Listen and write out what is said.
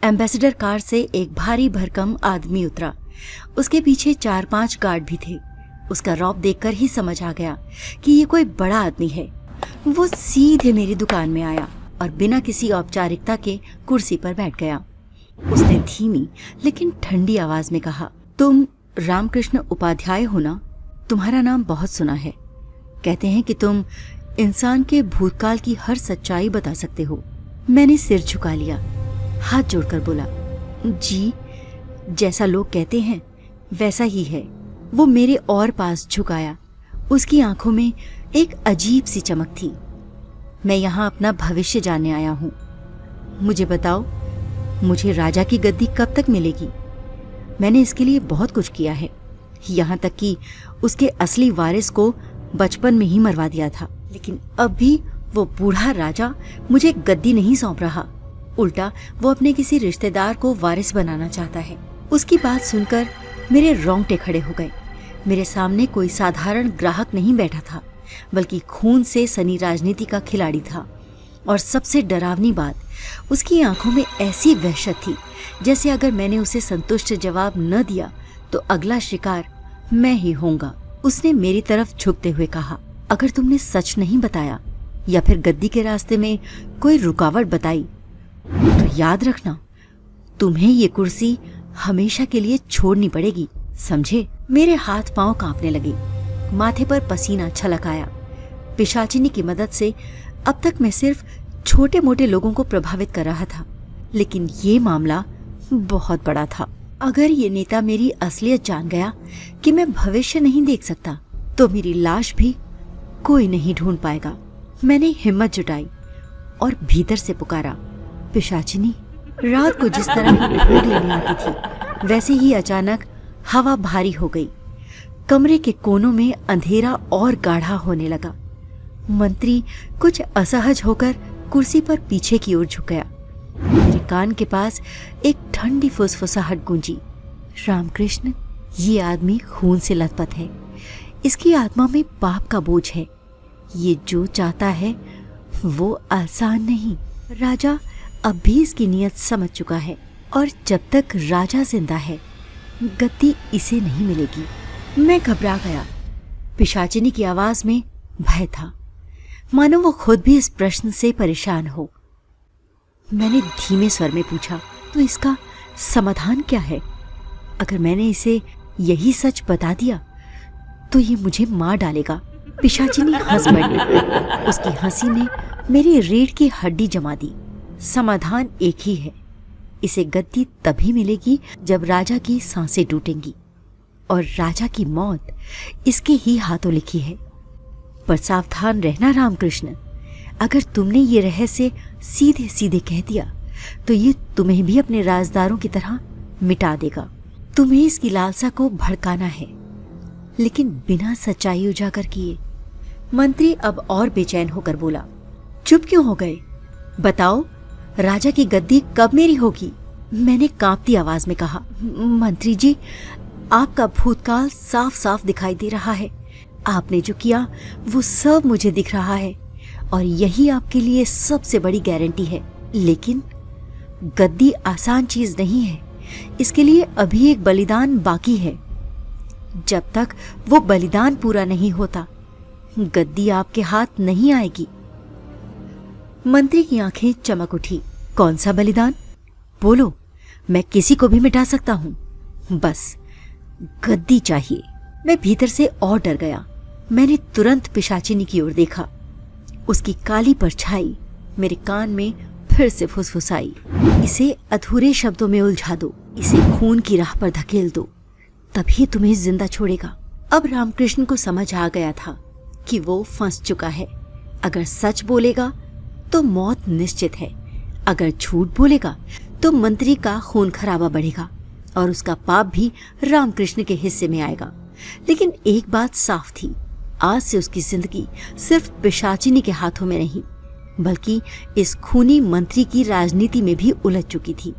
Ambassador car से एक भारी भरकम आदमी उतरा। उसके पीछे 4-5 गार्ड भी थे। उसका रौब देखकर ही समझ आ गया कि ये कोई बड़ा आदमी है। वो सीधे मेरी दुकान में आया और बिना किसी औपचारिकता के कुर्सी पर बैठ गया। उसने धीमी लेकिन ठंडी आवाज में कहा, तुम रामकृष्ण उपाध्याय हो ना? तुम्हारा नाम बहुत सुना है। कहते हैं कि तुम इंसान के भूतकाल की हर सच्चाई बता सकते हो। मैंने सिर झुका लिया, हाथ जोड़कर बोला, जी, जैसा लोग कहते हैं वैसा ही है। वो मेरे और पास झुकाया। उसकी आंखों में एक अजीब सी चमक थी। मैं यहाँ अपना भविष्य जानने आया हूँ। मुझे बताओ, मुझे राजा की गद्दी कब तक मिलेगी? मैंने इसके लिए बहुत कुछ किया है, यहाँ तक कि उसके असली वारिस को बचपन में ही मरवा दिया था। लेकिन अब भी वो बूढ़ा राजा मुझे गद्दी नहीं सौंप रहा। उल्टा वो अपने किसी रिश्तेदार को वारिस बनाना चाहता है। उसकी बात सुनकर मेरे रोंगटे खड़े हो गए। मेरे सामने कोई साधारण ग्राहक नहीं बैठा था, बल्कि खून से सनी राजनीति का खिलाड़ी था। और सबसे डरावनी बात, उसकी आंखों में ऐसी वहशत थी जैसे अगर मैंने उसे संतुष्ट जवाब न दिया तो अगला शिकार मैं ही होऊंगा। उसने मेरी तरफ झुकते हुए कहा, अगर तुमने सच नहीं बताया या फिर गद्दी के रास्ते में कोई रुकावट बताई तो याद रखना, तुम्हें ये कुर्सी हमेशा के लिए छोड़नी पड़ेगी, समझे? मेरे हाथ पांव कांपने लगे, माथे पर पसीना छलक आया। पिशाचिनी की मदद से अब तक मैं सिर्फ छोटे मोटे लोगों को प्रभावित कर रहा था, लेकिन ये मामला बहुत बड़ा था। अगर ये नेता मेरी असलियत जान गया कि मैं भविष्य नहीं देख सकता, तो मेरी लाश भी कोई नहीं ढूंढ पाएगा। मैंने हिम्मत जुटाई और भीतर से पुकारा, पिशाचिनी। रात को जिस तरह की भूख लेने आती थी, वैसे ही अचानक हवा भारी हो गई। कमरे के कोनों में अंधेरा और गाढ़ा होने लगा। मंत्री कुछ असहज होकर कुर्सी पर पीछे की ओर झुक गया। मेरे कान के पास एक ठंडी फुसफुसाहट गूंजी, रामकृष्ण, ये आदमी खून से लथपथ है। इसकी आत्मा में पाप का बोझ है। ये जो चाहता है वो आसान नहीं। राजा अब भी इसकी नीयत समझ चुका है, और जब तक राजा जिंदा है गद्दी इसे नहीं मिलेगी। मैं घबरा गया। पिशाचिनी की आवाज में भय था, मानो वो खुद भी इस प्रश्न से परेशान हो। मैंने धीमे स्वर में पूछा, तो इसका समाधान क्या है? अगर मैंने इसे यही सच बता दिया तो ये मुझे मार डालेगा। पिशाचिनी हंस पड़ी। उसकी हंसी ने मेरी रीढ़ की हड्डी जमा दी। समाधान एक ही है, इसे गद्दी तभी मिलेगी जब राजा की सांसें टूटेंगी, और राजा की मौत इसके ही हाथों लिखी है। पर सावधान रहना रामकृष्ण, अगर तुमने ये रहस्य सीधे सीधे कह दिया तो ये तुम्हें भी अपने राजदारों की तरह मिटा देगा। तुम्हें इसकी लालसा को भड़काना है, लेकिन बिना सच्चाई उजागर किए। मंत्री अब और बेचैन होकर बोला, चुप क्यों हो गए? बताओ, राजा की गद्दी कब मेरी होगी? मैंने कांपती आवाज में कहा, मंत्री जी, आपका भूतकाल साफ साफ दिखाई दे रहा है। आपने जो किया वो सब मुझे दिख रहा है, और यही आपके लिए सबसे बड़ी गारंटी है। लेकिन गद्दी आसान चीज नहीं है। इसके लिए अभी एक बलिदान बाकी है। जब तक वो बलिदान पूरा नहीं होता, गद्दी आपके हाथ नहीं आएगी। मंत्री की आंखें चमक उठी। कौन सा बलिदान? बोलो, मैं किसी को भी मिटा सकता हूं। बस गद्दी चाहिए। मैं भीतर से और डर गया। मैंने तुरंत पिशाचिनी की ओर देखा। उसकी काली परछाई मेरे कान में फिर से फुसफुसाई, इसे अधूरे शब्दों में उलझा दो, इसे खून की राह पर धकेल दो, तभी तुम्हें जिंदा छोड़ेगा। अब रामकृष्ण को समझ आ गया था कि वो फंस चुका है। अगर सच बोलेगा तो मौत निश्चित है, अगर झूठ बोलेगा तो मंत्री का खून खराबा बढ़ेगा और उसका पाप भी रामकृष्ण के हिस्से में आएगा। लेकिन एक बात साफ थी, आज से उसकी जिंदगी सिर्फ पिशाचिनी के हाथों में नहीं, बल्कि इस खूनी मंत्री की राजनीति में भी उलझ चुकी थी।